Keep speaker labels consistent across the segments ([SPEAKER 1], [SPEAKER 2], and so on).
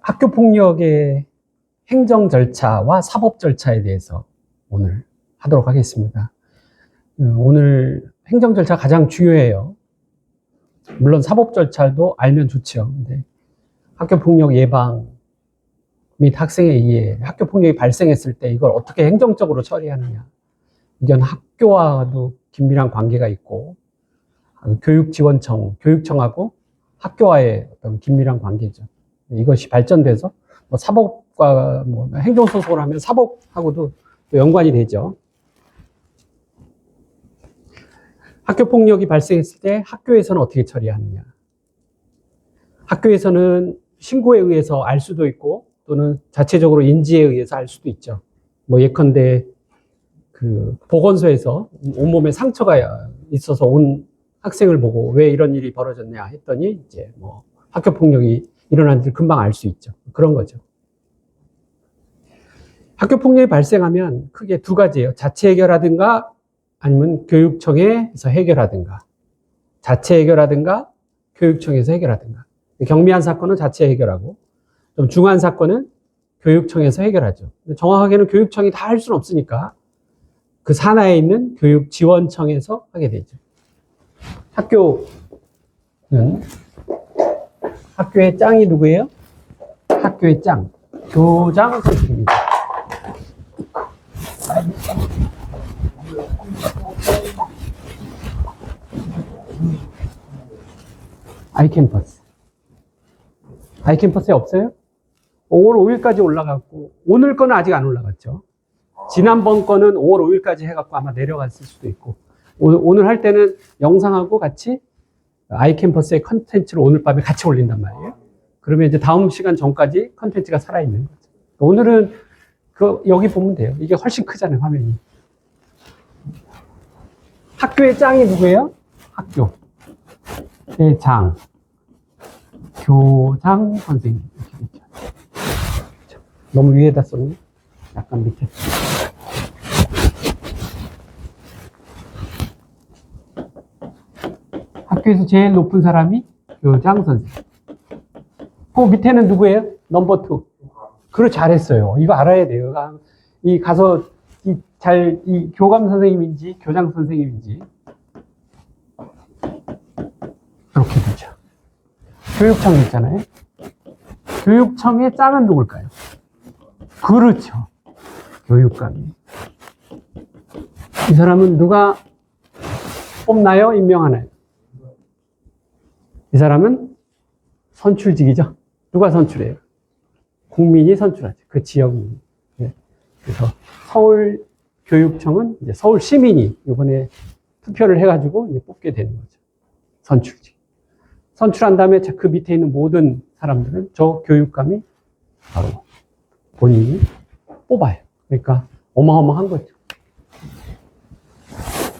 [SPEAKER 1] 학교 폭력의 행정 절차와 사법 절차에 대해서 오늘 하도록 하겠습니다. 오늘 행정 절차 가장 중요해요. 물론 사법 절차도 알면 좋죠. 근데 학교 폭력 예방 및 학생에 의해 학교 폭력이 발생했을 때 이걸 어떻게 행정적으로 처리하느냐. 이건 학교와도 긴밀한 관계가 있고 교육지원청, 교육청하고 학교와의 어떤 긴밀한 관계죠. 이것이 발전돼서 사법과 행정소송을 하면 사법하고도 또 연관이 되죠. 학교 폭력이 발생했을 때 학교에서는 어떻게 처리하느냐. 학교에서는 신고에 의해서 알 수도 있고 또는 자체적으로 인지에 의해서 알 수도 있죠. 예컨대 보건소에서 온몸에 상처가 있어서 온 학생을 보고 왜 이런 일이 벌어졌냐 했더니 이제 학교 폭력이 일어난지를 금방 알 수 있죠. 그런 거죠. 학교 폭력이 발생하면 크게 두 가지예요. 자체 해결하든가 아니면 교육청에서 해결하든가. 자체 해결하든가 교육청에서 해결하든가. 경미한 사건은 자체 해결하고 좀 중한 사건은 교육청에서 해결하죠. 정확하게는 교육청이 다 할 수는 없으니까 그 산하에 있는 교육지원청에서 하게 되죠. 학교의 짱이 누구예요? 학교의 짱, 교장 선생님입니다. 아이캠퍼스에 없어요? 5월 5일까지 올라갔고 오늘 거는 아직 안 올라갔죠. 지난번 거는 5월 5일까지 해갖고 아마 내려갔을 수도 있고 오늘 할 때는 영상하고 같이 아이캠퍼스의 컨텐츠를 오늘 밤에 같이 올린단 말이에요. 그러면 이제 다음 시간 전까지 컨텐츠가 살아있는 거죠. 오늘은 여기 보면 돼요. 이게 훨씬 크잖아요, 화면이. 학교의 짱이 누구예요? 학교의 장, 교장 선생님. 너무 위에다 썼네? 약간 밑에. 학교에서 제일 높은 사람이 교장 선생님. 그 밑에는 누구예요? 넘버 2. 그걸 잘했어요. 이거 알아야 돼요. 가서 이 교감 선생님인지 교장 선생님인지 이렇게 되죠. 교육청 있잖아요. 교육청의 짱은 누굴까요? 그렇죠. 교육감이. 이 사람은 누가 뽑나요? 임명하나요? 이 사람은 선출직이죠. 누가 선출해요? 국민이 선출하죠. 그 지역민이. 그래서 서울교육청은 이제 서울 시민이 이번에 투표를 해가지고 이제 뽑게 되는 거죠. 선출직. 선출한 다음에 그 밑에 있는 모든 사람들은 저 교육감이 바로 본인이 뽑아요. 그러니까 어마어마한 거죠.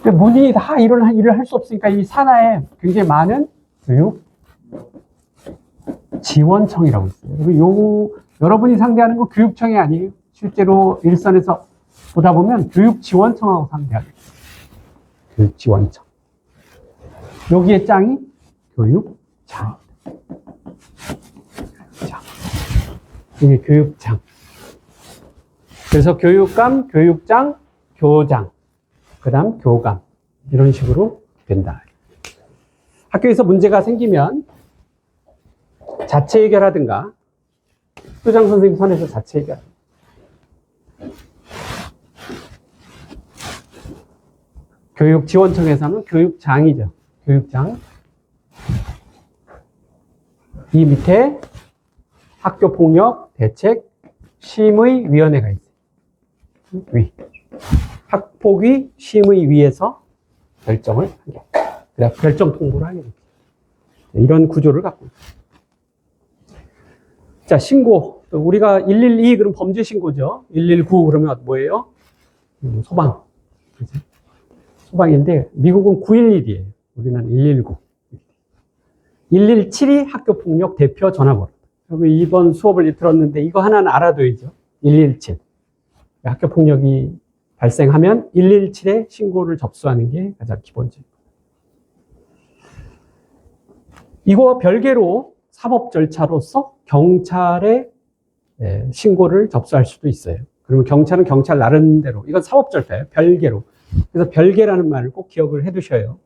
[SPEAKER 1] 본인이 다 이런 일을 할 수 없으니까 이 산하에 굉장히 많은 교육 지원청이라고 있어요. 그리고 여러분이 상대하는 거 교육청이 아니에요. 실제로 일선에서 보다 보면 교육지원청하고 상대하게 돼요. 교육지원청. 여기에 짱이 교육장. 이게 교육장. 그래서 교육감, 교육장, 교장, 그 다음 교감. 이런 식으로 된다. 학교에서 문제가 생기면 자체 해결하든가 교장 선생님 선에서 자체 해결. 교육지원청에서는 교육장이죠. 교육장. 이 밑에 학교폭력 대책 심의위원회가 있어요. 학폭위 심의위에서 결정을 하게. 그래야 결정 통보를 하게 됩니다. 이런 구조를 갖고 있습니다. 자, 신고. 우리가 112 그럼 범죄 신고죠. 119 그러면 뭐예요? 소방. 그치? 소방인데 미국은 911이에요. 우리는 119. 117이 학교폭력 대표 전화번호. 그리고 이번 수업을 들었는데 이거 하나는 알아둬야죠. 117. 학교폭력이 발생하면 117에 신고를 접수하는 게 가장 기본적입니다. 이거 별개로 사법 절차로서 경찰에 신고를 접수할 수도 있어요. 그러면 경찰은 경찰 나름대로, 이건 사법 절차예요. 별개로. 그래서 별개라는 말을 꼭 기억을 해 두셔요.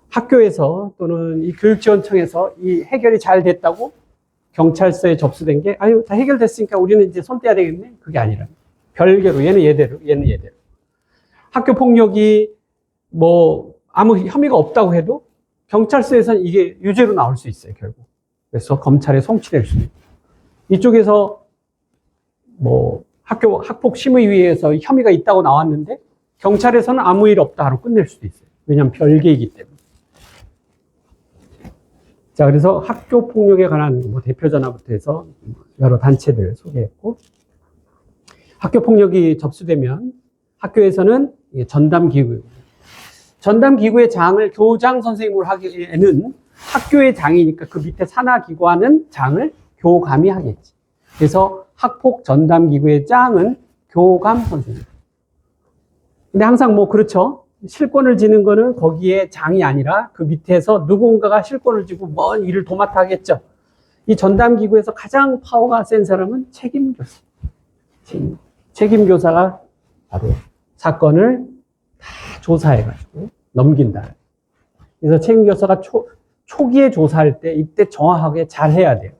[SPEAKER 1] 학교에서 또는 이 교육지원청에서 이 해결이 잘 됐다고 경찰서에 접수된 게, 아유, 다 해결됐으니까 우리는 이제 손 떼야 되겠네? 그게 아니라. 별개로, 얘는 얘대로, 얘는 얘대로. 학교 폭력이 뭐 아무 혐의가 없다고 해도 경찰서에서는 이게 유죄로 나올 수 있어요, 결국. 그래서 검찰에 송치될 수도 있고. 이쪽에서 뭐 학폭 심의위에서 혐의가 있다고 나왔는데 경찰에서는 아무 일 없다 하고 끝낼 수도 있어요. 왜냐하면 별개이기 때문에. 자, 그래서 학교 폭력에 관한 뭐 대표전화부터 해서 여러 단체들을 소개했고, 학교 폭력이 접수되면 학교에서는 전담기구, 전담기구의 장을 교장 선생님으로 하기에는 학교의 장이니까 그 밑에 산하기관은 장을 교감이 하겠지. 그래서 학폭 전담기구의 장은 교감 선생님. 근데 항상 뭐 그렇죠. 실권을 지는 거는 거기에 장이 아니라 그 밑에서 누군가가 실권을 지고 먼 일을 도맡아 하겠죠. 이 전담기구에서 가장 파워가 센 사람은 책임교사. 책임교사가 바로 사건을 다 조사해가지고 넘긴다. 그래서 책임교사가 초기에 조사할 때 이때 정확하게 잘 해야 돼요.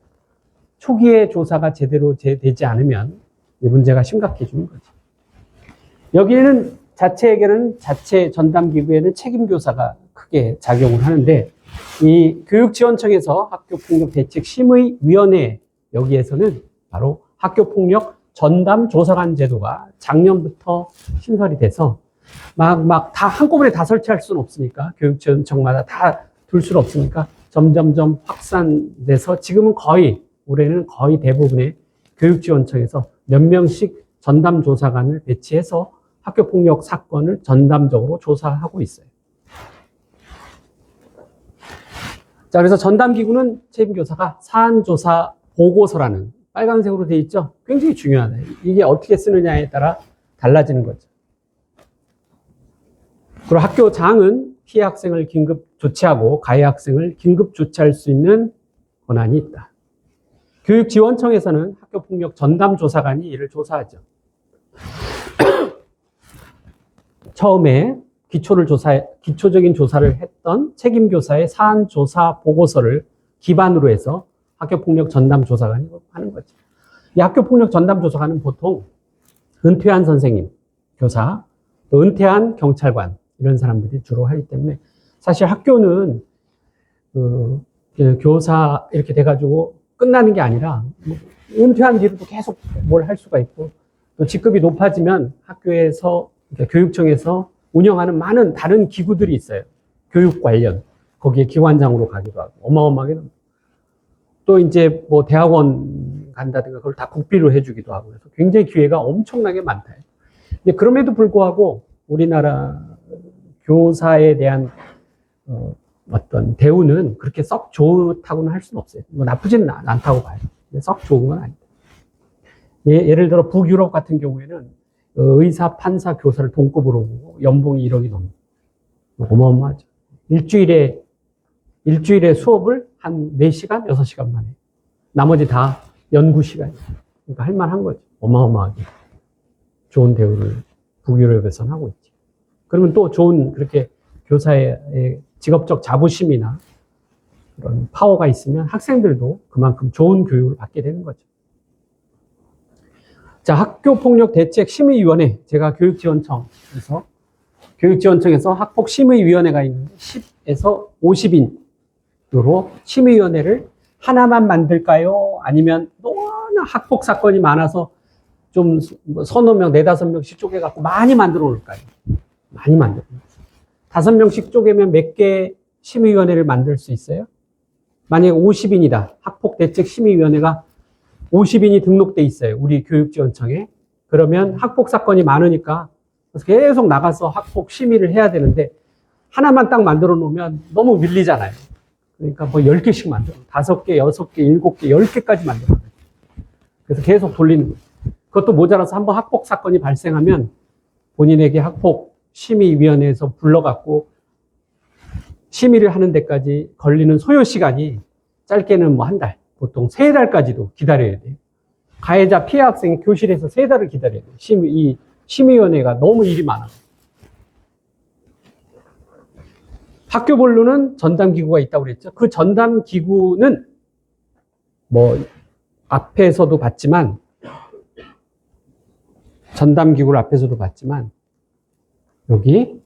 [SPEAKER 1] 초기에 조사가 제대로 되지 않으면 문제가 심각해지는 거죠. 여기에는 자체 전담기구에는 책임교사가 크게 작용을 하는데, 이 교육지원청에서 학교폭력대책심의위원회, 여기에서는 바로 학교폭력 전담조사관 제도가 작년부터 신설이 돼서 막 다 한꺼번에 다 설치할 수는 없으니까, 교육지원청마다 다 둘 수는 없으니까 점점점 확산돼서 지금은 올해는 거의 대부분의 교육지원청에서 몇 명씩 전담조사관을 배치해서 학교폭력 사건을 전담적으로 조사하고 있어요. 자, 그래서 전담기구는 책임교사가 사안조사 보고서라는 빨간색으로 되어 있죠? 굉장히 중요하다. 이게 어떻게 쓰느냐에 따라 달라지는 거죠. 그리고 학교장은 피해 학생을 긴급 조치하고 가해 학생을 긴급 조치할 수 있는 권한이 있다. 교육지원청에서는 학교폭력 전담조사관이 이를 조사하죠. 처음에 기초적인 조사를 했던 책임교사의 사안조사 보고서를 기반으로 해서 학교폭력 전담조사관이 하는 거죠. 이 학교폭력 전담조사관은 보통 은퇴한 선생님, 교사, 또 은퇴한 경찰관, 이런 사람들이 주로 하기 때문에, 사실 학교는 교사 이렇게 돼가지고 끝나는 게 아니라 은퇴한 뒤로도 계속 뭘 할 수가 있고, 또 직급이 높아지면 학교에서, 교육청에서 운영하는 많은 다른 기구들이 있어요. 교육 관련. 거기에 기관장으로 가기도 하고, 어마어마하게. 또 이제 뭐 대학원 간다든가 그걸 다 국비로 해주기도 하고, 그래서 굉장히 기회가 엄청나게 많다. 근데 그럼에도 불구하고 우리나라 교사에 대한 어떤 대우는 그렇게 썩 좋다고는 할 수는 없어요. 뭐 나쁘지는 않다고 봐요. 근데 썩 좋은 건 아니다. 예를 들어 북유럽 같은 경우에는 의사, 판사, 교사를 동급으로 보고 연봉이 1억이 넘는, 어마어마하죠. 일주일에 수업을 한 4시간, 6시간 만에. 나머지 다 연구 시간이에요. 그러니까 할 만한 거죠. 어마어마하게. 좋은 대우를 북유럽에서는 하고 있죠. 그러면 또 좋은, 그렇게 교사의 직업적 자부심이나 그런 파워가 있으면 학생들도 그만큼 좋은 교육을 받게 되는 거죠. 자, 학교폭력대책심의위원회, 제가 교육지원청에서 학폭심의위원회가 있는데 10에서 50인으로 심의위원회를 하나만 만들까요? 아니면 너무나 학폭 사건이 많아서 좀 서너 명, 4~5명씩 쪼개갖고 많이 만들어 놓을까요? 많이 만들어 놓을까요? 5명씩 쪼개면 몇 개 심의위원회를 만들 수 있어요? 만약에 50인이다. 학폭대책심의위원회가 50인이 등록돼 있어요. 우리 교육지원청에. 그러면 학폭 사건이 많으니까 계속 나가서 학폭 심의를 해야 되는데 하나만 딱 만들어 놓으면 너무 밀리잖아요. 그러니까 뭐 10개씩 만들어. 5개, 6개, 7개, 10개까지 만들어. 그래서 계속 돌리는 거예요. 그것도 모자라서 한번 학폭 사건이 발생하면 본인에게 학폭 심의위원회에서 불러갖고 심의를 하는 데까지 걸리는 소요 시간이 짧게는 뭐 한 달, 보통 3달까지도 기다려야 돼요. 가해자 피해 학생이 교실에서 3달을 기다려야 돼요. 이 심의위원회가 너무 일이 많아. 학교 본루는 전담기구가 있다고 그랬죠. 그 전담기구는 뭐 앞에서도 봤지만, 전담기구를 앞에서도 봤지만, 여기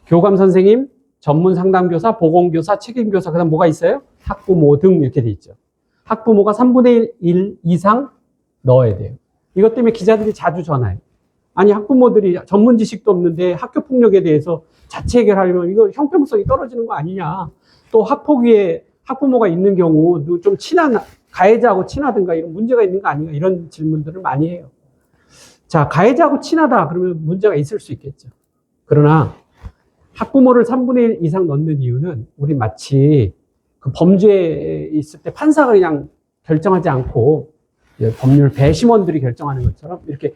[SPEAKER 1] 교감 선생님, 전문 상담교사, 보건교사, 책임교사, 그 다음 뭐가 있어요? 학부모 등 이렇게 돼 있죠. 학부모가 3분의 1 이상 넣어야 돼요. 이것 때문에 기자들이 자주 전화해요. 아니, 학부모들이 전문 지식도 없는데 학교 폭력에 대해서 자체 해결하려면 이거 형평성이 떨어지는 거 아니냐. 또 학폭위에 학부모가 있는 경우 좀 친한, 가해자하고 친하든가 이런 문제가 있는 거 아닌가, 이런 질문들을 많이 해요. 자, 가해자하고 친하다 그러면 문제가 있을 수 있겠죠. 그러나 학부모를 3분의 1 이상 넣는 이유는 우리 마치 그 범죄에 있을 때 판사가 그냥 결정하지 않고 법률 배심원들이 결정하는 것처럼 이렇게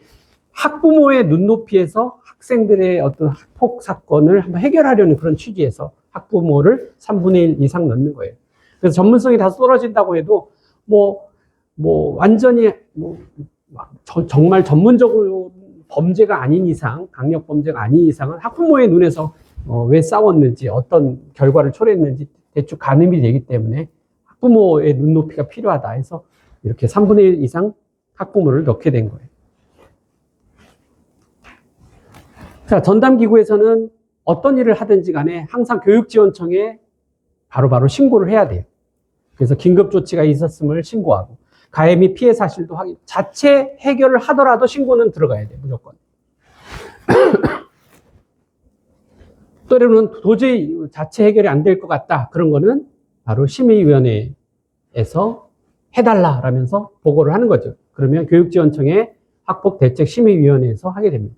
[SPEAKER 1] 학부모의 눈높이에서 학생들의 어떤 학폭 사건을 한번 해결하려는 그런 취지에서 학부모를 3분의 1 이상 넣는 거예요. 그래서 전문성이 다 떨어진다고 해도 완전히 정말 전문적으로 범죄가 아닌 이상, 강력 범죄가 아닌 이상은 학부모의 눈에서 왜 싸웠는지, 어떤 결과를 초래했는지 대충 가늠이 되기 때문에 학부모의 눈높이가 필요하다 해서 이렇게 3분의 1 이상 학부모를 넣게 된 거예요. 자, 전담기구에서는 어떤 일을 하든지 간에 항상 교육지원청에 바로바로 신고를 해야 돼요. 그래서 긴급조치가 있었음을 신고하고, 가해 및 피해 사실도 확인, 자체 해결을 하더라도 신고는 들어가야 돼요, 무조건. 때로는 도저히 자체 해결이 안 될 것 같다. 그런 거는 바로 심의위원회에서 해달라라면서 보고를 하는 거죠. 그러면 교육지원청의 학폭대책심의위원회에서 하게 됩니다.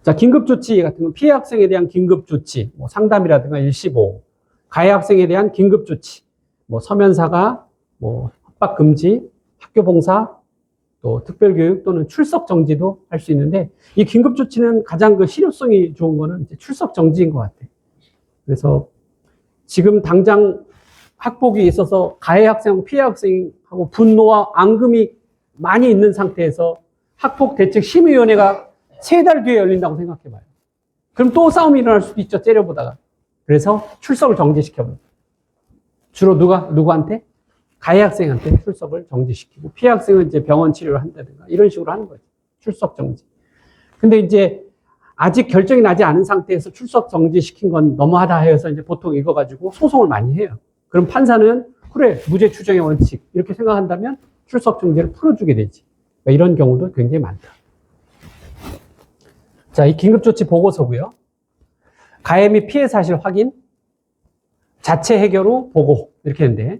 [SPEAKER 1] 자, 긴급조치 같은 건 피해 학생에 대한 긴급조치, 상담이라든가 일시보호, 가해 학생에 대한 긴급조치, 서면사과, 협박금지, 학교봉사, 또 특별교육 또는 출석 정지도 할 수 있는데, 이 긴급조치는 가장 그 실효성이 좋은 거는 이제 출석 정지인 것 같아요. 그래서 지금 당장 학폭이 있어서 가해 학생하고 피해 학생하고 분노와 앙금이 많이 있는 상태에서 학폭대책심의위원회가 3달 뒤에 열린다고 생각해봐요. 그럼 또 싸움이 일어날 수도 있죠, 째려보다가. 그래서 출석을 정지시켜버려요. 주로 누구한테? 가해 학생한테 출석을 정지시키고, 피해 학생은 이제 병원 치료를 한다든가 이런 식으로 하는 거죠. 출석 정지. 근데 이제 아직 결정이 나지 않은 상태에서 출석 정지시킨 건 너무하다 해서 이제 보통 이거 가지고 소송을 많이 해요. 그럼 판사는 그래, 무죄 추정의 원칙 이렇게 생각한다면 출석 정지를 풀어주게 되지. 이런 경우도 굉장히 많다. 자, 이 긴급조치 보고서고요. 가해 및 피해 사실 확인, 자체 해결 후 보고 이렇게 했는데,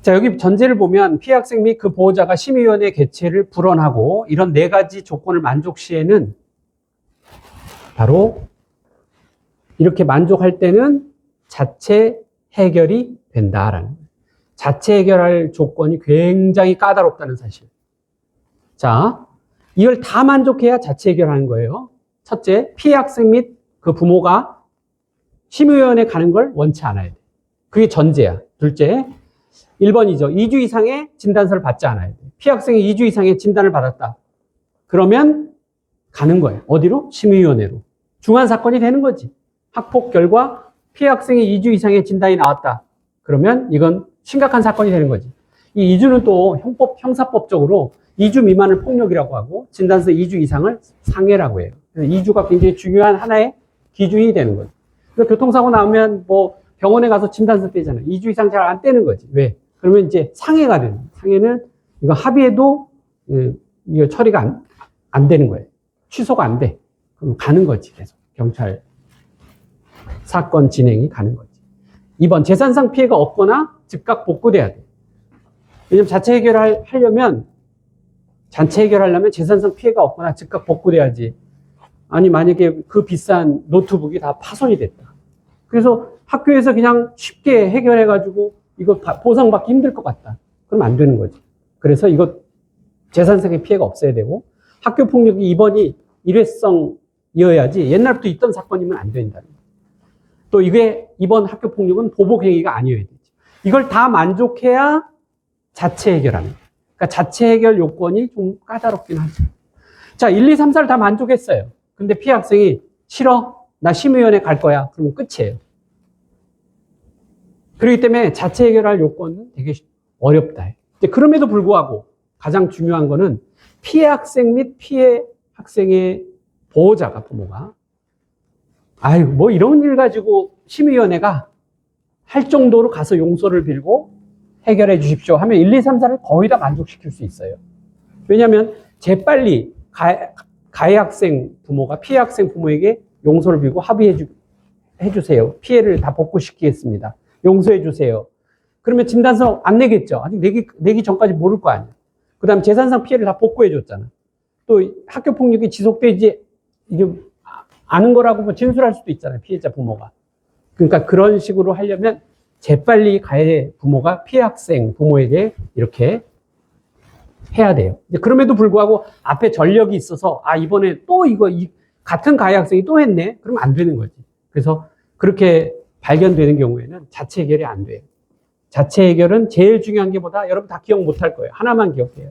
[SPEAKER 1] 자, 여기 전제를 보면 피해 학생 및 그 보호자가 심의위원회 개최를 불언하고 이런 4가지 조건을 만족 시에는 바로 이렇게 만족할 때는 자체 해결이 된다라는 거예요. 자체 해결할 조건이 굉장히 까다롭다는 사실. 자, 이걸 다 만족해야 자체 해결하는 거예요. 첫째, 피해 학생 및 그 부모가 심의위원회 가는 걸 원치 않아야 돼. 그게 전제야. 둘째, 1번이죠. 2주 이상의 진단서를 받지 않아야 돼. 피해 학생이 2주 이상의 진단을 받았다. 그러면 가는 거예요. 어디로? 심의위원회로. 중한 사건이 되는 거지. 학폭 결과 피해 학생이 2주 이상의 진단이 나왔다. 그러면 이건 심각한 사건이 되는 거지. 이 2주는 또 형사법적으로 2주 미만을 폭력이라고 하고 진단서 2주 이상을 상해라고 해요. 그래서 2주가 굉장히 중요한 하나의 기준이 되는 거죠. 그래서 교통사고 나오면 병원에 가서 진단서 떼잖아요. 2주 이상 잘 안 떼는 거지. 왜? 그러면 이제 상해가 되는 거예요. 상해는 이거 합의해도 이거 처리가 안 되는 거예요. 취소가 안 돼. 그럼 가는 거지. 계속 경찰 사건 진행이 가는 거지. 2번, 재산상 피해가 없거나 즉각 복구돼야 돼. 왜냐면 자체 해결하려면 재산상 피해가 없거나 즉각 복구돼야지. 아니, 만약에 그 비싼 노트북이 다 파손이 됐다. 그래서 학교에서 그냥 쉽게 해결해가지고 이거 보상받기 힘들 것 같다. 그럼 안 되는 거지. 그래서 이거 재산상의 피해가 없어야 되고, 학교 폭력이 이번이 일회성이어야지 옛날부터 있던 사건이면 안 된다는 거예요. 또 이게 이번 학교 폭력은 보복행위가 아니어야 되지. 이걸 다 만족해야 자체 해결합니다. 그러니까 자체 해결 요건이 좀 까다롭긴 하죠. 자, 1, 2, 3, 4를 다 만족했어요. 근데 피해 학생이 싫어? 나 심의위원회 갈 거야. 그러면 끝이에요. 그렇기 때문에 자체 해결할 요건은 되게 어렵다. 그럼에도 불구하고 가장 중요한 거는 피해 학생 및 피해 학생의 보호자가, 부모가 아유, 뭐 이런 일 가지고 심의위원회가 할 정도로 가서 용서를 빌고 해결해 주십시오 하면 1, 2, 3, 4를 거의 다 만족시킬 수 있어요. 왜냐하면 재빨리 가해 학생 부모가 피해 학생 부모에게 용서를 빌고 합의해 주세요. 피해를 다 복구시키겠습니다. 용서해 주세요. 그러면 진단서 안 내겠죠. 아직 내기 전까지 모를 거 아니에요. 그 다음 재산상 피해를 다 복구해 줬잖아. 또 학교 폭력이 지속되지 이게 아는 거라고 뭐 진술할 수도 있잖아요. 피해자 부모가. 그러니까 그런 식으로 하려면 재빨리 가해 부모가 피해 학생 부모에게 이렇게 해야 돼요. 그럼에도 불구하고 앞에 전력이 있어서 이번에 또 같은 가해 학생이 또 했네. 그러면 안 되는 거지. 그래서 그렇게 발견되는 경우에는 자체 해결이 안 돼요. 자체 해결은 제일 중요한 게 뭐다? 여러분 다 기억 못 할 거예요. 하나만 기억해요.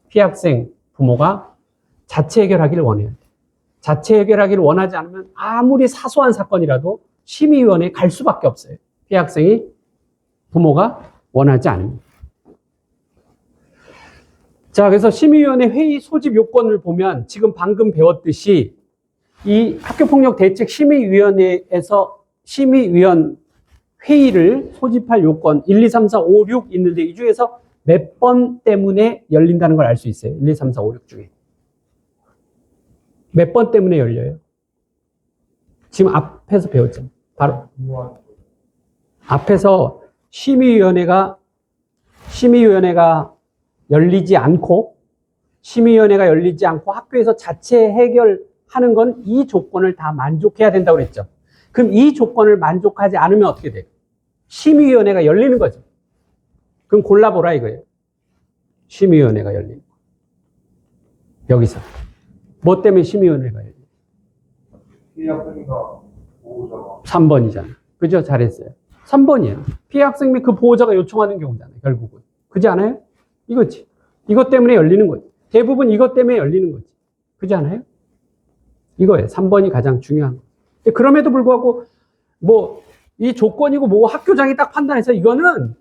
[SPEAKER 1] 피해 학생 부모가 자체 해결하기를 원해요. 자체 해결하기를 원하지 않으면 아무리 사소한 사건이라도 심의위원회에 갈 수밖에 없어요. 피해 학생이 부모가 원하지 않으면. 자, 그래서 심의위원회 회의 소집 요건을 보면 지금 방금 배웠듯이 이 학교폭력 대책 심의위원회에서 심의위원 회의를 소집할 요건 1, 2, 3, 4, 5, 6 있는데 이 중에서 몇 번 때문에 열린다는 걸 알 수 있어요. 1, 2, 3, 4, 5, 6 중에. 몇 번 때문에 열려요? 지금 앞에서 배웠잖아요. 바로 앞에서 심의위원회가 열리지 않고 학교에서 자체 해결하는 건 이 조건을 다 만족해야 된다고 그랬죠. 그럼 이 조건을 만족하지 않으면 어떻게 돼요? 심의위원회가 열리는 거죠. 그럼 골라보라 이거예요. 심의위원회가 열리는 거. 여기서. 뭐 때문에 심의위원회가 열려요?
[SPEAKER 2] 피해 학생과 보호자가
[SPEAKER 1] 3번이잖아. 그죠? 잘했어요. 3번이야. 피해 학생 및 그 보호자가 요청하는 경우잖아요. 결국은. 그렇지 않아요? 이거지. 이것 때문에 열리는 거지. 대부분 이것 때문에 열리는 거지. 그렇지 않아요? 이거예요. 3번이 가장 중요한 거. 그럼에도 불구하고 뭐 이 조건이고 뭐 학교장이 딱 판단해서 이거는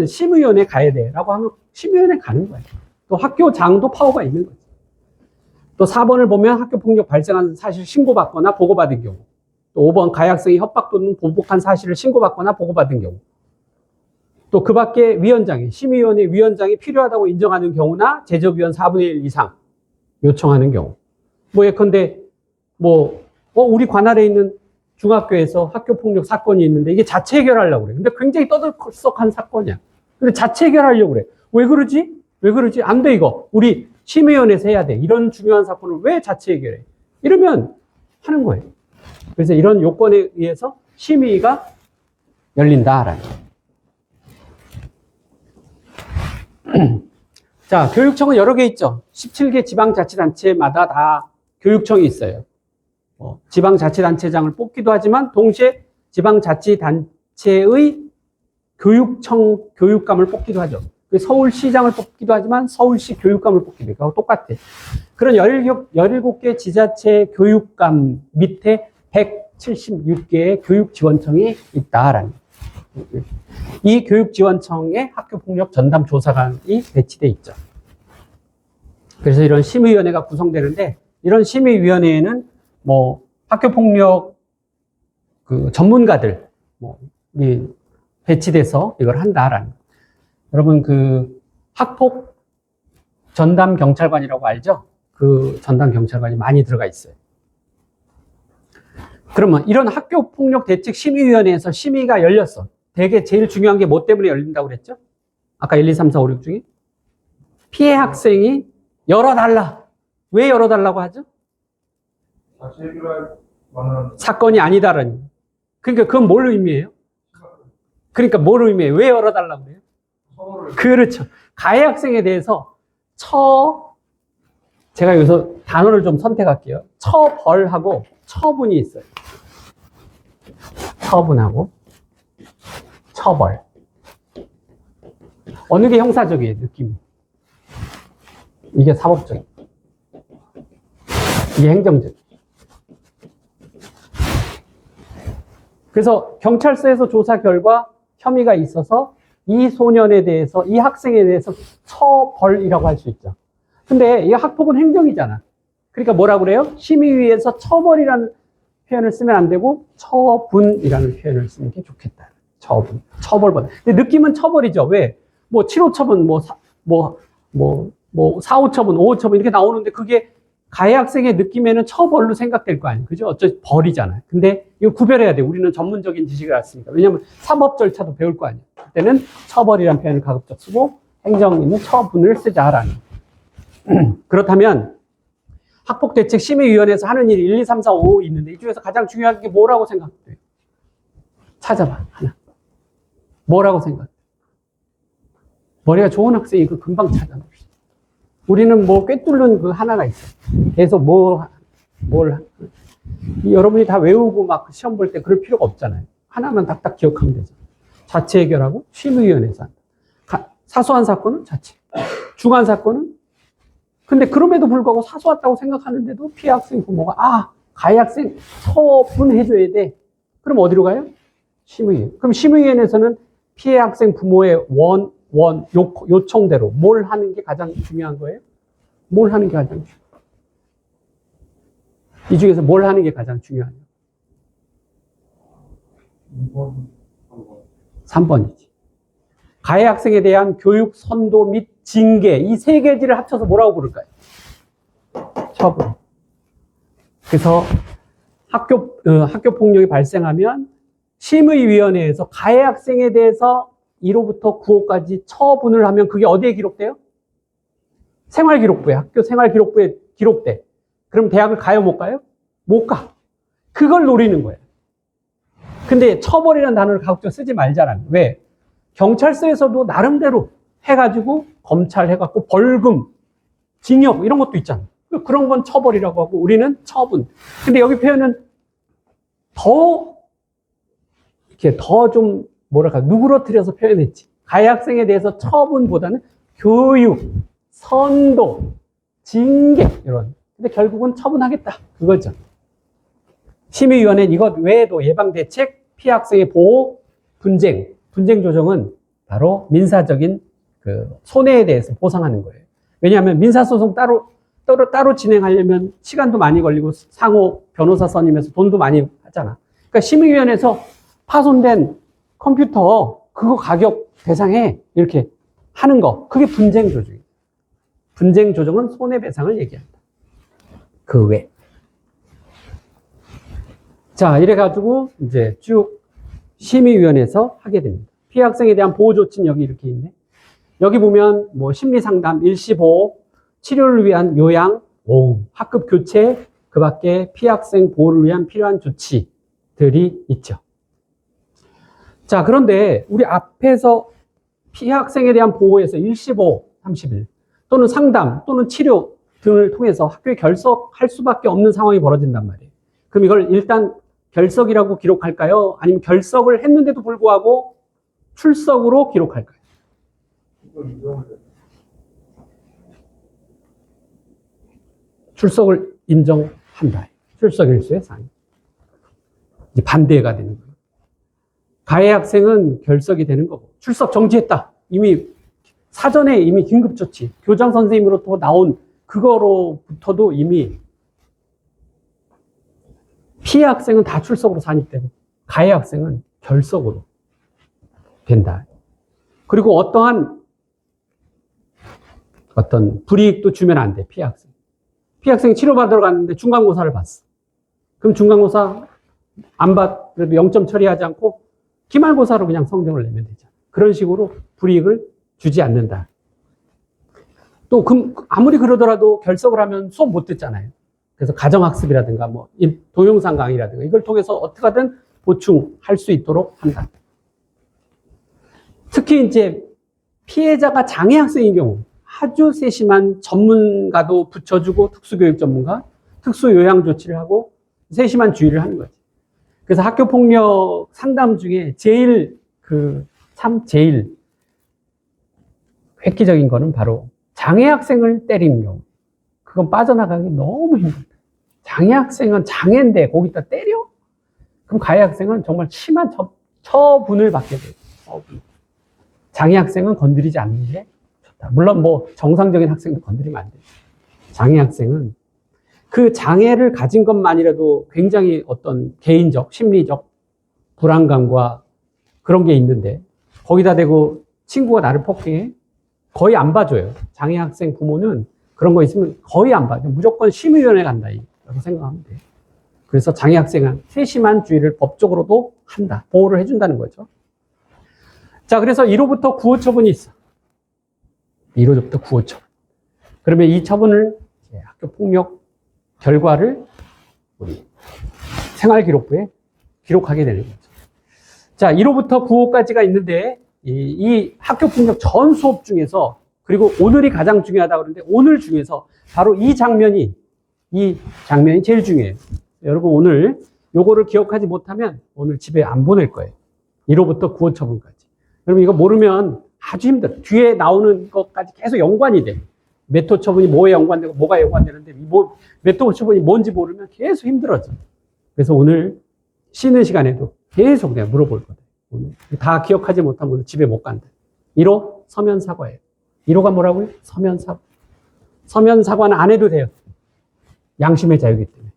[SPEAKER 1] 심의위원회 가야 돼라고 하면 심의위원회 가는 거예요. 또 학교장도 파워가 있는 거지. 또 4번을 보면 학교폭력 발생한 사실 신고받거나 보고받은 경우. 또 5번 가해 학생이 협박 또는 보복한 사실을 신고받거나 보고받은 경우. 또 그 밖에 심의위원회 위원장이 필요하다고 인정하는 경우나 제적위원 4분의 1 이상 요청하는 경우. 뭐 예컨대 우리 관할에 있는 중학교에서 학교폭력 사건이 있는데 이게 자체 해결하려고 그래. 근데 굉장히 떠들썩한 사건이야. 근데 자체 해결하려고 그래. 왜 그러지? 안 돼, 이거. 우리 심의위원회에서 해야 돼. 이런 중요한 사건을 왜 자체 해결해? 이러면 하는 거예요. 그래서 이런 요건에 의해서 심의가 열린다라는 거예요. 자, 교육청은 여러 개 있죠. 17개 지방자치단체마다 다 교육청이 있어요. 지방자치단체장을 뽑기도 하지만 동시에 지방자치단체의 교육감을 뽑기도 하죠. 서울시장을 뽑기도 하지만 서울시 교육감을 뽑기도 해요. 똑같아. 그런 17개 지자체 교육감 밑에 176개의 교육지원청이 있다라는 거예요. 이 교육지원청에 학교폭력 전담조사관이 배치돼 있죠. 그래서 이런 심의위원회가 구성되는데 이런 심의위원회에는 학교폭력 전문가들 배치돼서 이걸 한다라는 거예요. 여러분 학폭 전담 경찰관이라고 알죠? 그 전담 경찰관이 많이 들어가 있어요. 그러면 이런 학교폭력 대책 심의위원회에서 심의가 열렸어. 되게 제일 중요한 게 뭐 때문에 열린다고 그랬죠? 아까 1, 2, 3, 4, 5, 6 중에 피해 학생이 열어달라. 왜 열어달라고 하죠?
[SPEAKER 2] 자체 해결할 만한
[SPEAKER 1] 사건이 아니다라니. 그러니까 그건 뭘 의미해요? 그러니까 뭘 의미해요? 왜 열어달라고 그래요?
[SPEAKER 2] 서로를
[SPEAKER 1] 그렇죠. 가해 학생에 대해서 제가 여기서 단어를 좀 선택할게요. 처벌하고 처분이 있어요. 처분하고 처벌. 어느 게 형사적이에요, 느낌이? 이게 사법적. 이게 행정적. 그래서 경찰서에서 조사 결과 혐의가 있어서 이 소년에 대해서, 이 학생에 대해서 처벌이라고 할 수 있죠. 근데 이 학폭은 행정이잖아. 그러니까 뭐라고 그래요? 심의위에서 처벌이라는 표현을 쓰면 안 되고 처분이라는 표현을 쓰는 게 좋겠다. 처분. 처벌보다. 근데 느낌은 처벌이죠. 왜? 뭐 7호 처분, 4호 처분, 5호 처분 이렇게 나오는데 그게 가해 학생의 느낌에는 처벌로 생각될 거 아니에요. 그죠? 어차피 벌이잖아요. 근데 이거 구별해야 돼. 우리는 전문적인 지식을 알았으니까. 왜냐면 사법 절차도 배울 거 아니에요. 그때는 처벌이라는 표현을 가급적 쓰고 행정에는 처분을 쓰자라는. 그렇다면 학폭대책심의위원회에서 하는 일이 1, 2, 3, 4, 5 있는데 이 중에서 가장 중요한 게 뭐라고 생각돼요? 찾아봐. 하나. 뭐라고 생각해? 머리가 좋은 학생이 그 금방 찾아놓을 수 있어. 우리는 뭐 꿰뚫는 그 하나가 있어. 계속 여러분이 다 외우고 막 시험 볼 때 그럴 필요가 없잖아요. 하나만 딱딱 기억하면 되죠. 자체 해결하고 심의위원회에서 한다. 사소한 사건은 자체. 중한 사건은 근데 그럼에도 불구하고 사소하다고 생각하는데도 피해 학생 부모가 가해 학생 처분해줘야 돼. 그럼 어디로 가요? 심의위원. 그럼 심의위원회에서는 피해 학생 부모의 요청대로 뭘 하는 게 가장 중요한 거예요? 뭘 하는 게 가장 중요해요? 이 중에서 뭘 하는 게 가장 중요하냐? 3번이지. 가해 학생에 대한 교육, 선도 및 징계 이 세 가지를 합쳐서 뭐라고 부를까요? 처분. 그래서 학교 폭력이 발생하면 심의위원회에서 가해 학생에 대해서 1호부터 9호까지 처분을 하면 그게 어디에 기록돼요? 생활기록부에, 학교 생활기록부에 기록돼. 그럼 대학을 가요, 못 가요? 못 가. 그걸 노리는 거예요. 근데 처벌이라는 단어를 가급적 쓰지 말자라는. 왜? 경찰서에서도 나름대로 해가지고 검찰 해갖고 벌금, 징역 이런 것도 있잖아. 그런 건 처벌이라고 하고 우리는 처분. 근데 여기 표현은 더 좀 누그러뜨려서 표현했지. 가해 학생에 대해서 처분보다는 교육, 선도, 징계 이런. 근데 결국은 처분하겠다 그거죠. 심의위원회는 이것 외에도 예방대책, 피해 학생의 보호, 분쟁 조정은 바로 민사적인 그 손해에 대해서 보상하는 거예요. 왜냐하면 민사소송 따로 진행하려면 시간도 많이 걸리고 상호 변호사 선임해서 돈도 많이 하잖아. 그러니까 심의위원회에서 파손된 컴퓨터 그거 가격 배상해 이렇게 하는 거 그게 분쟁 조정이에요. 분쟁 조정은 손해배상을 얘기한다. 그 외. 자, 이래가지고 이제 쭉 심의위원회에서 하게 됩니다. 피해 학생에 대한 보호 조치는 여기 이렇게 있네. 여기 보면 뭐 심리상담, 일시보호, 치료를 위한 요양, 학급 교체, 그 밖에 피해 학생 보호를 위한 필요한 조치들이 있죠. 자, 그런데 우리 앞에서 피해 학생에 대한 보호에서 일시보호 30일 또는 상담 또는 치료 등을 통해서 학교에 결석할 수밖에 없는 상황이 벌어진단 말이에요. 그럼 이걸 일단 결석이라고 기록할까요? 아니면 결석을 했는데도 불구하고 출석으로 기록할까요? 출석을 인정한다. 출석 일수의 상위. 이제 반대가 되는 거예요. 가해 학생은 결석이 되는 거고 출석 정지했다. 이미 사전에 이미 긴급조치 교장 선생님으로부터 나온 그거로부터도 이미 피해 학생은 다 출석으로 산입되고 가해 학생은 결석으로 된다. 그리고 어떤 불이익도 주면 안 돼. 피해 학생. 피해 학생이 치료받으러 갔는데 중간고사를 봤어. 그럼 중간고사 그래도 0점 처리하지 않고 기말고사로 그냥 성적을 내면 되죠. 그런 식으로 불이익을 주지 않는다. 또 아무리 그러더라도 결석을 하면 수업 못 듣잖아요. 그래서 가정학습이라든가 뭐 동영상 강의라든가 이걸 통해서 어떻게든 보충할 수 있도록 한다. 특히 이제 피해자가 장애 학생인 경우 아주 세심한 전문가도 붙여주고 특수교육 전문가, 특수요양 조치를 하고 세심한 주의를 하는 거지. 그래서 학교폭력 상담 중에 제일 획기적인 거는 바로 장애 학생을 때리는 경우. 그건 빠져나가기 너무 힘들다. 장애 학생은 장애인데 거기다 때려? 그럼 가해 학생은 정말 심한 처분을 받게 돼요. 처분. 장애 학생은 건드리지 않는 게 좋다. 물론 뭐 정상적인 학생도 건드리면 안 돼요. 장애 학생은 그 장애를 가진 것만이라도 굉장히 어떤 개인적, 심리적 불안감과 그런 게 있는데 거기다 대고 친구가 나를 폭행해? 거의 안 봐줘요. 장애 학생 부모는 그런 거 있으면 거의 안 봐줘. 무조건 심의위원회 간다. 이렇게 생각하면 돼요. 그래서 장애 학생은 세심한 주의를 법적으로도 한다. 보호를 해준다는 거죠. 자, 그래서 1호부터 9호 처분이 있어. 1호부터 9호 처분. 그러면 이 처분을 학교 폭력 결과를 우리 생활기록부에 기록하게 되는 거죠. 자, 1호부터 9호까지가 있는데 이 학교 폭력 전 수업 중에서 그리고 오늘이 가장 중요하다고 그러는데 오늘 중에서 바로 이 장면이 제일 중요해요. 여러분 오늘 요거를 기억하지 못하면 오늘 집에 안 보낼 거예요. 1호부터 9호 처분까지. 여러분 이거 모르면 아주 힘들어요. 뒤에 나오는 것까지 계속 연관이 돼. 몇 호 처분이 뭐에 연관되고 뭐가 연관되는데 몇 호 처분이 뭔지 모르면 계속 힘들어져. 그래서 오늘 쉬는 시간에도 계속 내가 물어볼 거다. 오늘 다 기억하지 못하면 오늘 집에 못 간다. 1호 서면 사과예요. 1호가 뭐라고요? 서면 사과. 서면 사과는 안 해도 돼요. 양심의 자유이기 때문에.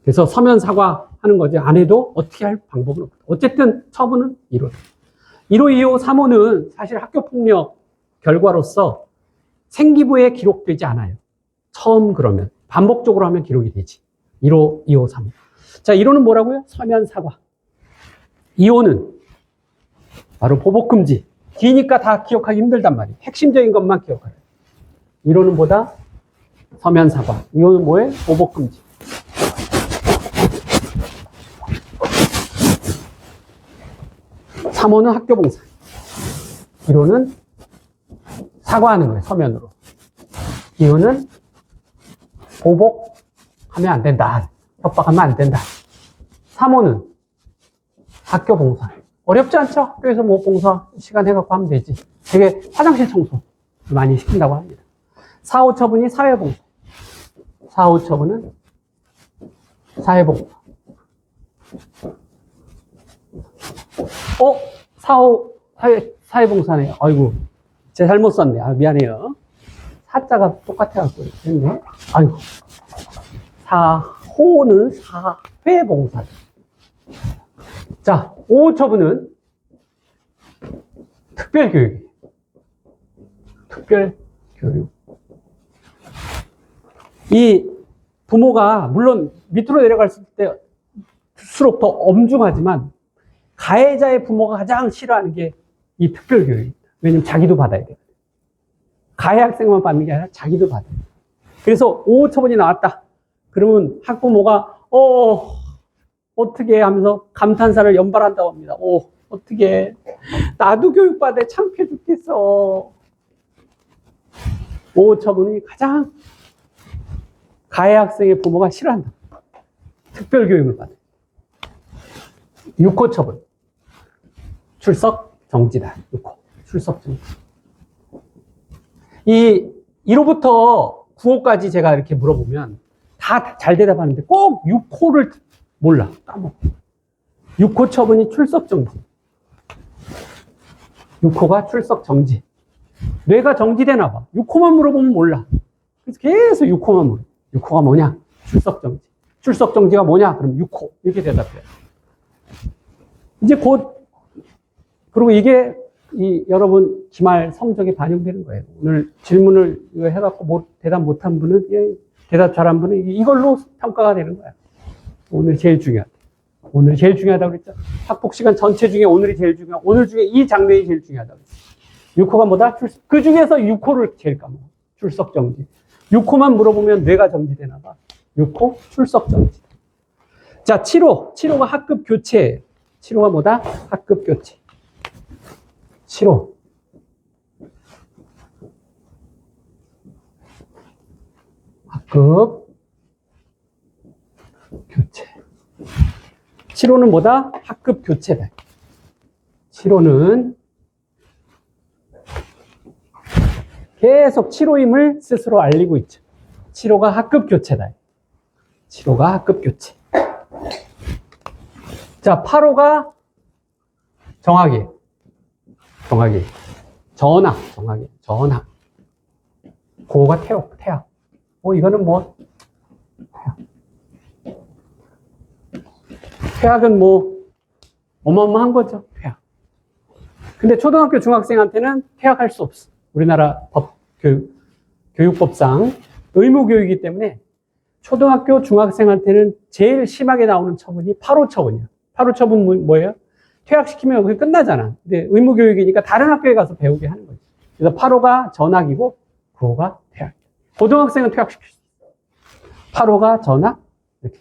[SPEAKER 1] 그래서 서면 사과하는 거지 안 해도 어떻게 할 방법은 없다. 어쨌든 처분은 1호. 1호, 2호, 3호는 사실 학교 폭력 결과로서 생기부에 기록되지 않아요. 처음 그러면. 반복적으로 하면 기록이 되지. 1호, 2호, 3호. 자, 1호는 뭐라고요? 서면 사과. 2호는 바로 보복금지. 기니까 다 기억하기 힘들단 말이에요. 핵심적인 것만 기억하래요. 1호는 뭐다? 서면 사과. 2호는 뭐예요? 보복금지. (3호는) 학교 봉사. 1호는 사과하는 거예요. 서면으로. 2호는 보복하면 안 된다. 협박하면 안 된다. 3호는 학교 봉사. 어렵지 않죠? 학교에서 뭐 봉사 시간 해갖고 하면 되지. 되게 화장실 청소 많이 시킨다고 합니다. 4호 처분이 사회봉사. 4호 처분은 사회봉사. 4호 사회봉사네요. 아이고, 제가 잘못 썼네. 아, 미안해요. 사자가 똑같아갖고 했네. 아이고. 4호는 사회봉사. 자, 5호 처분은 특별교육이에요. 특별교육. 이 부모가 물론 밑으로 내려갔을 때수록 더 엄중하지만 가해자의 부모가 가장 싫어하는 게 이 특별교육입니다. 왜냐면 자기도 받아야 돼요. 가해 학생만 받는 게 아니라 자기도 받아요. 그래서 5호 처분이 나왔다. 그러면 학부모가 어떻게 하면서 감탄사를 연발한다고 합니다. 어떻게 나도 교육받아 창피해 죽겠어. 5호 처분이 가장 가해 학생의 부모가 싫어한다. 특별교육을 받아요. 6호 처분. 출석 정지다. 6호. 출석 정지. 이 1호부터 9호까지 제가 이렇게 물어보면 다 잘 대답하는데 꼭 6호를 몰라. 까먹어. 6호 처분이 출석 정지. 6호가 출석 정지. 뇌가 정지되나 봐. 6호만 물어보면 몰라. 그래서 계속 6호만 물어. 6호가 뭐냐? 출석 정지. 출석 정지가 뭐냐? 그럼 6호. 이렇게 대답해요. 이제 곧 그리고 이게 여러분 기말 성적에 반영되는 거예요. 오늘 질문을 해갖고 대답 못한 분은 대답 잘한 분은 이걸로 평가가 되는 거야. 오늘 제일 중요하다. 오늘이 제일 중요하다고 그랬죠. 학폭 시간 전체 중에 오늘이 제일 중요하고 오늘 중에 이 장면이 제일 중요하다고 그랬죠. 6호가 뭐다? 그 중에서 6호를 제일 까먹어. 출석 정지. 6호만 물어보면 뇌가 정지되나 봐. 6호 출석 정지. 자, 7호. 7호가 학급 교체. 7호가 뭐다? 학급 교체. 7호. 학급 교체. 7호는 뭐다? 학급 교체다. 7호는 계속 7호임을 스스로 알리고 있죠. 7호가 학급 교체다. 7호가 학급 교체. 자, 8호가 정학이. 전학. 9호가 태학. 이거는 뭐, 퇴학은 뭐, 어마어마한 거죠, 퇴학. 근데 초등학교 중학생한테는 퇴학할 수 없어. 우리나라 교육법상 의무교육이기 때문에 초등학교 중학생한테는 제일 심하게 나오는 처분이 8호 처분이야. 8호 처분 뭐예요? 퇴학시키면 그게 끝나잖아. 근데 의무교육이니까 다른 학교에 가서 배우게 하는 거지. 그래서 8호가 전학이고 9호가 퇴학. 고등학생은 퇴학시킬 수 있어. 8호가 전학, 이렇게.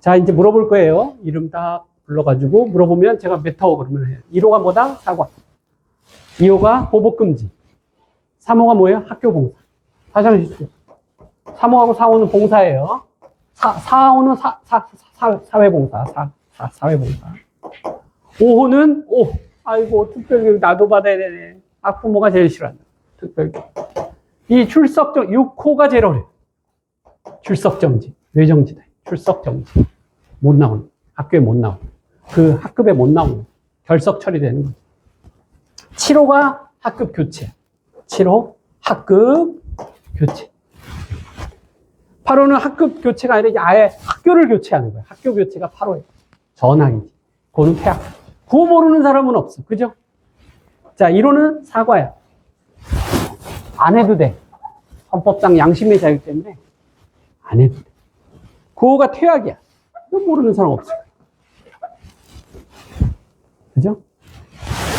[SPEAKER 1] 자, 이제 물어볼 거예요. 이름 다 불러가지고 물어보면 제가 몇 호고 그러면 해요. 1호가 뭐다? 사과. 2호가 보복금지. 3호가 뭐예요? 학교봉사. 화장실. 3호하고 4호는 봉사예요. 4호는 사회봉사. 사회봉사. 5호는, 아이고, 특별교육 나도 받아야 되네. 학부모가 제일 싫어한다. 특별교육. 이 출석정, 6호가 제일 어려워. 출석정지. 외정지다. 출석정지. 못 나오는. 학교에 못 나오는. 그 학급에 못 나오는. 결석 처리되는 거죠. 7호가 학급 교체. 7호 학급 교체. 8호는 학급 교체가 아니라 아예 학교를 교체하는 거예요. 학교 교체가 8호예요. 전학이지. 그거는 퇴학. 그거 모르는 사람은 없어. 그죠? 자, 1호는 사과야. 안 해도 돼. 헌법상 양심의 자유 때문에 안 해도 돼. 9호가 퇴학이야. 이거 모르는 사람 없어. 그죠?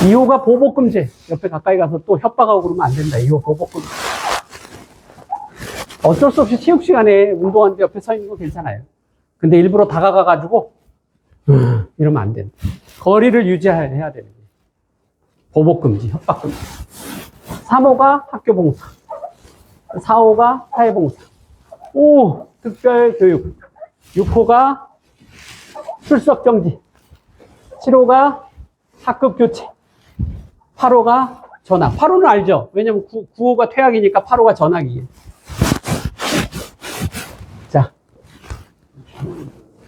[SPEAKER 1] 2호가 보복금지. 옆에 가까이 가서 또 협박하고 그러면 안 된다. 2호 보복금지. 어쩔 수 없이 체육 시간에 운동하는데 옆에 서 있는 거 괜찮아요. 근데 일부러 다가가가지고 이러면 안 된다. 거리를 유지해야 되는 거예요. 보복금지, 협박금지. 3호가 학교봉사. 4호가 사회봉사. 5호 특별교육. 6호가 출석정지. 7호가 학급교체. 8호가 전학. 8호는 알죠? 왜냐면 9호가 퇴학이니까 8호가 전학이에요. 자.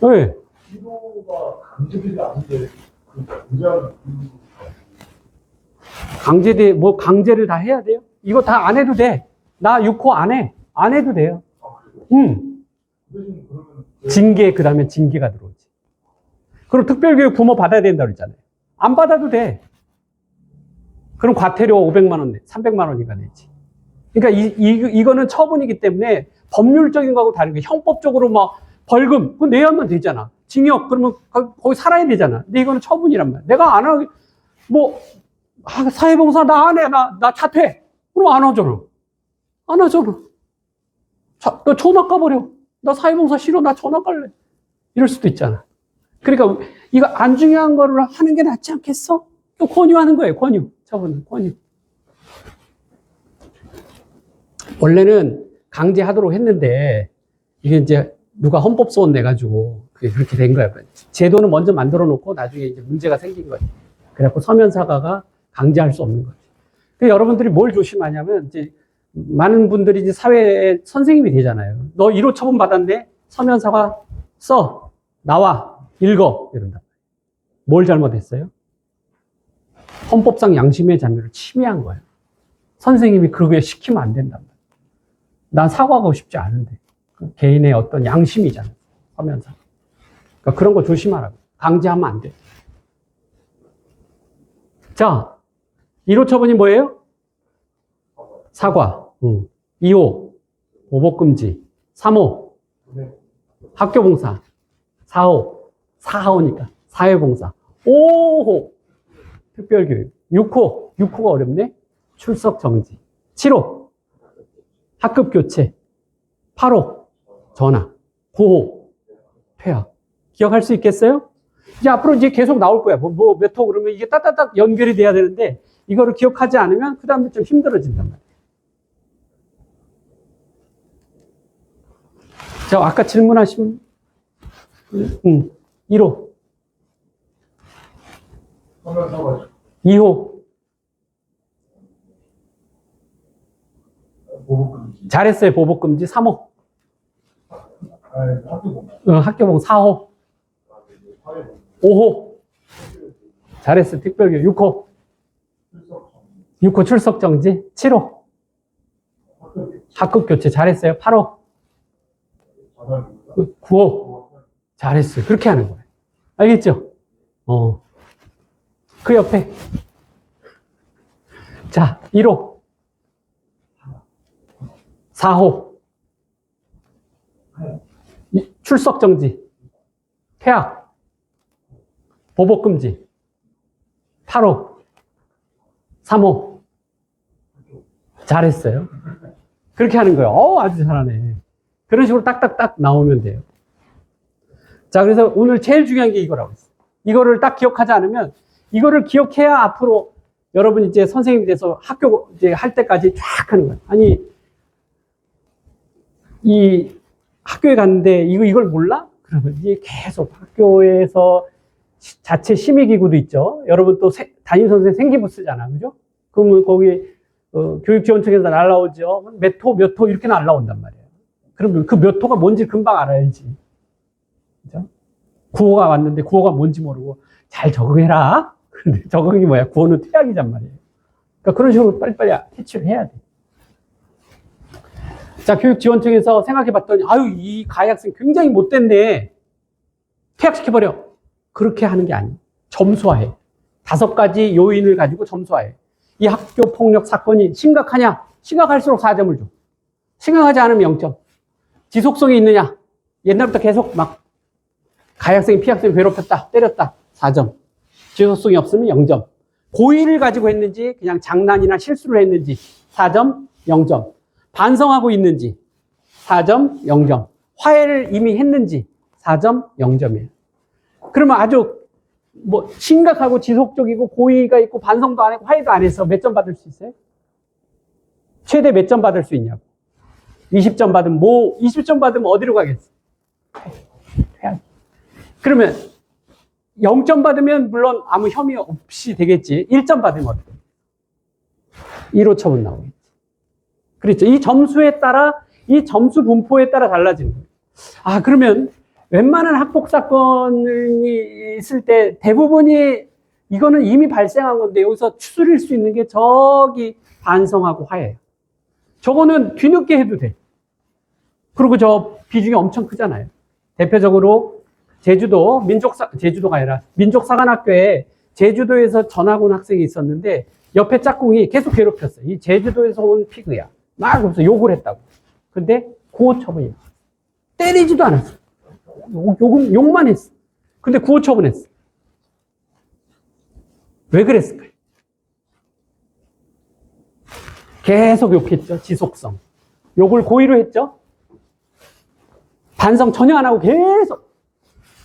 [SPEAKER 1] 네.
[SPEAKER 2] 1호가 강제들이 아닌데,
[SPEAKER 1] 강제를 다 해야 돼요? 이거 다 안 해도 돼. 나 6호 안 해. 안 해도 돼요. 징계, 그 다음에 징계가 들어오지. 그럼 특별교육 부모 받아야 된다고 그랬잖아요. 안 받아도 돼. 그럼 과태료 500만 원 내, 300만 원인가 내지. 그러니까 이거는 처분이기 때문에 법률적인 거하고 다른 게 형법적으로 막 벌금, 그거 내야만 되잖아. 징역, 그러면 거기 살아야 되잖아. 근데 이거는 처분이란 말이야. 내가 안 하기, 사회봉사 나 안 해. 나 자퇴. 그럼 안 하잖아. 안 하잖아. 너 전학 가버려. 나 사회봉사 싫어. 나 전학 갈래. 이럴 수도 있잖아. 그러니까 이거 안 중요한 거를 하는 게 낫지 않겠어? 또 권유하는 거예요. 처분은 권유. 원래는 강제하도록 했는데 이게 이제 누가 헌법소원 내가지고 그렇게 된 거야. 제도는 먼저 만들어 놓고 나중에 이제 문제가 생긴 거지. 그래갖고 서면 사과가 강제할 수 없는 거지. 여러분들이 뭘 조심하냐면 이제 많은 분들이 이제 사회에 선생님이 되잖아요. 너 1호 처분 받았네? 서면 사과 써. 나와. 읽어. 이런다. 뭘 잘못했어요? 헌법상 양심의 자유를 침해한 거예요. 선생님이 그러게 시키면 안 된단 말이에요. 난 사과하고 싶지 않은데. 개인의 어떤 양심이잖아요. 서면 사과. 그러니까 그런 거 조심하라고. 강제하면 안 돼. 자, 1호 처분이 뭐예요? 사과. 2호, 보복금지. 3호, 학교봉사. 4호니까 사회봉사. 5호, 특별교육. 6호가 어렵네? 출석정지. 7호, 학급교체. 8호, 전학. 9호, 퇴학. 기억할 수 있겠어요? 이제 앞으로 이제 계속 나올 거야. 몇 호 그러면 이게 따따딱 연결이 돼야 되는데, 이거를 기억하지 않으면 그 다음에 좀 힘들어진단 말이에요. 자, 아까 질문하신 1호. 2호.
[SPEAKER 2] 보복금지.
[SPEAKER 1] 잘했어요. 보복금지 3호.
[SPEAKER 2] 학교봉.
[SPEAKER 1] 학교봉 4호.
[SPEAKER 2] 사회봉.
[SPEAKER 1] 5호. 잘했어. 특별교육 6호. 6호 출석정지 7호. 학급교체 잘했어요. 8호. 9호. 잘했어요. 그렇게 하는 거예요. 알겠죠? 그 옆에. 자, 1호. 4호. 출석정지. 퇴학. 보복금지. 8호. 3호. 잘했어요. 그렇게 하는 거예요. 아주 잘하네. 그런 식으로 딱딱딱 나오면 돼요. 자, 그래서 오늘 제일 중요한 게 이거라고 했어요. 이거를 딱 기억하지 않으면, 이거를 기억해야 앞으로 여러분 이제 선생님이 돼서 학교 이제 할 때까지 쫙 하는 거예요. 아니, 이 학교에 갔는데 이걸 몰라? 그러면 이게 계속 학교에서 자체 심의기구도 있죠. 여러분 또 담임선생님 생기부 쓰잖아. 그죠? 그러면 거기 교육지원청에서 날라오죠. 몇 호 이렇게 날라온단 말이에요. 그러면 그 몇 호가 뭔지 금방 알아야지. 그죠? 9호가 왔는데 9호가 뭔지 모르고 잘 적응해라. 근데 적응이 뭐야? 9호는 퇴학이란 말이에요. 그러니까 그런 식으로 빨리빨리 캐치를 해야 돼. 자, 교육지원청에서 생각해 봤더니, 아유, 이 가해학생 굉장히 못됐네. 퇴학시켜버려. 그렇게 하는 게 아니에요. 점수화해. 5가지 요인을 가지고 점수화해. 이 학교 폭력 사건이 심각하냐? 심각할수록 4점을 줘. 심각하지 않으면 0점. 지속성이 있느냐? 옛날부터 계속 막 가해학생이 피학생을 괴롭혔다, 때렸다. 4점. 지속성이 없으면 0점. 고의를 가지고 했는지, 그냥 장난이나 실수를 했는지 4점, 0점. 반성하고 있는지 4점, 0점. 화해를 이미 했는지 4점, 0점이에요. 그러면 아주 뭐 심각하고 지속적이고 고의가 있고 반성도 안 했고 화해도 안 해서 몇 점 받을 수 있어요? 최대 몇 점 받을 수 있냐고. 20점 받으면 20점 받으면 어디로 가겠어? 퇴학. 그러면 0점 받으면 물론 아무 혐의 없이 되겠지. 1점 받으면 어떻게? 1호 처분 나오겠지. 그렇죠. 이 점수에 따라, 이 점수 분포에 따라 달라지는 거예요. 아, 그러면 웬만한 학폭 사건이 있을 때 대부분이 이거는 이미 발생한 건데 여기서 추스릴 수 있는 게 저기 반성하고 화해예요. 저거는 뒤늦게 해도 돼. 그리고 저 비중이 엄청 크잖아요. 대표적으로 제주도가 아니라 민족사관학교에 제주도에서 전학 온 학생이 있었는데 옆에 짝꿍이 계속 괴롭혔어요. 이 제주도에서 온 피그야. 막 그러면서 욕을 했다고. 근데 구호 처분이야. 때리지도 않았어. 욕만 했어. 근데 구호 처분했어. 왜 그랬을까요? 계속 욕했죠. 지속성. 욕을 고의로 했죠. 반성 전혀 안 하고 계속.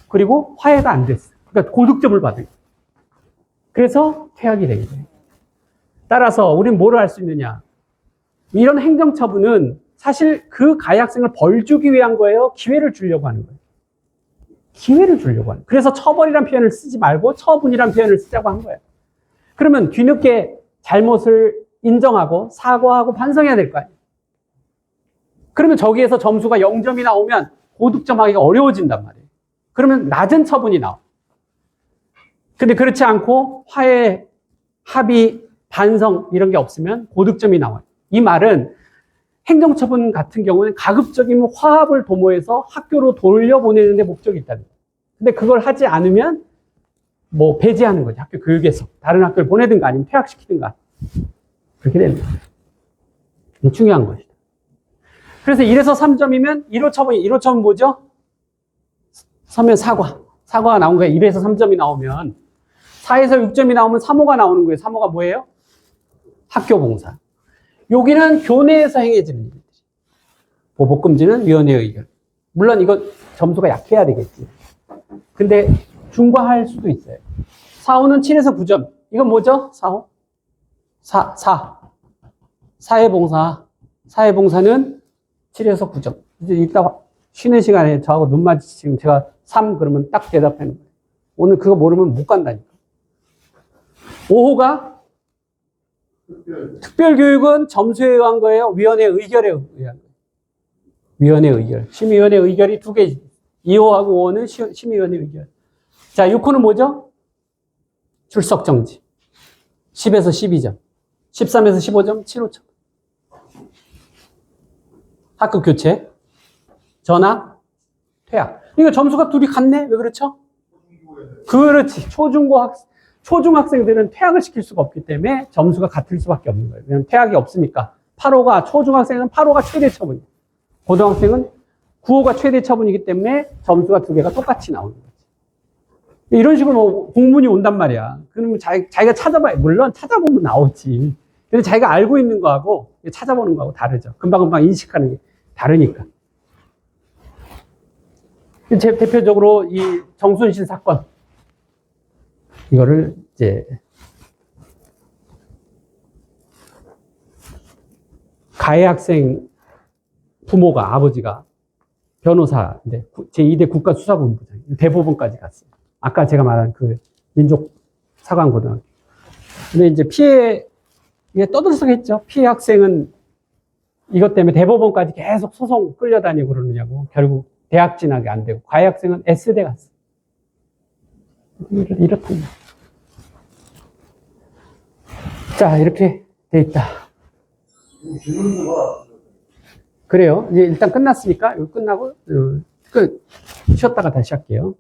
[SPEAKER 1] 그리고 화해가 안 됐어. 그러니까 고득점을 받은. 그래서 퇴학이 되게 돼요. 따라서 우리는 뭐를 할 수 있느냐. 이런 행정처분은 사실 그 가해 학생을 벌 주기 위한 거예요? 기회를 주려고 하는 거예요? 기회를 주려고 하는 거예요. 그래서 처벌이란 표현을 쓰지 말고 처분이란 표현을 쓰자고 한 거예요. 그러면 뒤늦게 잘못을 인정하고 사과하고 반성해야 될 거 아니에요. 그러면 저기에서 점수가 0점이 나오면 고득점 하기가 어려워진단 말이에요. 그러면 낮은 처분이 나와. 근데 그렇지 않고 화해, 합의, 반성 이런 게 없으면 고득점이 나와요. 이 말은 행정처분 같은 경우는 가급적이면 화합을 도모해서 학교로 돌려보내는 데 목적이 있다는 거예요. 근데 그걸 하지 않으면 뭐 배제하는 거죠. 학교 교육에서. 다른 학교를 보내든가 아니면 퇴학시키든가. 그렇게 되는 거예요. 이게 중요한 것이다. 그래서 1에서 3점이면 1호 처분이, 1호 처분 뭐죠? 서면 사과. 사과가 나온 거예요. 1에서 3점이 나오면. 4에서 6점이 나오면 3호가 나오는 거예요. 3호가 뭐예요? 학교 봉사. 여기는 교내에서 행해지는 일들이. 보복금지는 위원회 의견. 물론 이거 점수가 약해야 되겠지. 근데 중과할 수도 있어요. 4호는 7에서 9점. 이건 뭐죠? 4호? 4회 봉사. 4회 봉사는 7에서 9점. 이제 이따 쉬는 시간에 저하고 눈 마주치면 제가 3 그러면 딱 대답하는 거예요. 오늘 그거 모르면 못 간다니까. 5호가 특별교육은 점수에 의한 거예요? 위원회 의결에 의한 거예요? 위원회 의결. 심의위원회 의결이 두 개. 2호하고 5호는 심의위원회 의결. 자, 6호는 뭐죠? 출석 정지. 10에서 12점. 13에서 15점, 7호점. 학급 교체. 전학, 퇴학. 이거 점수가 둘이 같네? 왜 그렇죠? 그렇지. 초중학생들은 퇴학을 시킬 수가 없기 때문에 점수가 같을 수밖에 없는 거예요. 왜냐면 퇴학이 없으니까. 8호가, 초중학생은 8호가 최대 처분이에요. 고등학생은 9호가 최대 처분이기 때문에 점수가 두 개가 똑같이 나오는 거지. 이런 식으로 뭐 공문이 온단 말이야. 그러면 자기가 찾아봐요. 물론 찾아보면 나오지. 근데 자기가 알고 있는 거하고 찾아보는 거하고 다르죠. 금방금방 인식하는 게 다르니까. 대표적으로 이 정순신 사건. 이거를 이제 가해 학생 부모가, 아버지가 변호사인데 제2대 국가수사본부장, 대법원까지 갔어요. 아까 제가 말한 그 민족사관고등학교. 근데 이제 이게 떠들썩했죠. 피해 학생은 이것 때문에 대법원까지 계속 소송 끌려다니고 그러느냐고. 결국 대학 진학이 안 되고, 가해 학생은 S대 갔어요. 이렇답니다. 자, 이렇게 돼 있다. 그래요. 이제 일단 끝났으니까, 이거 끝나고, 쉬었다가 다시 할게요.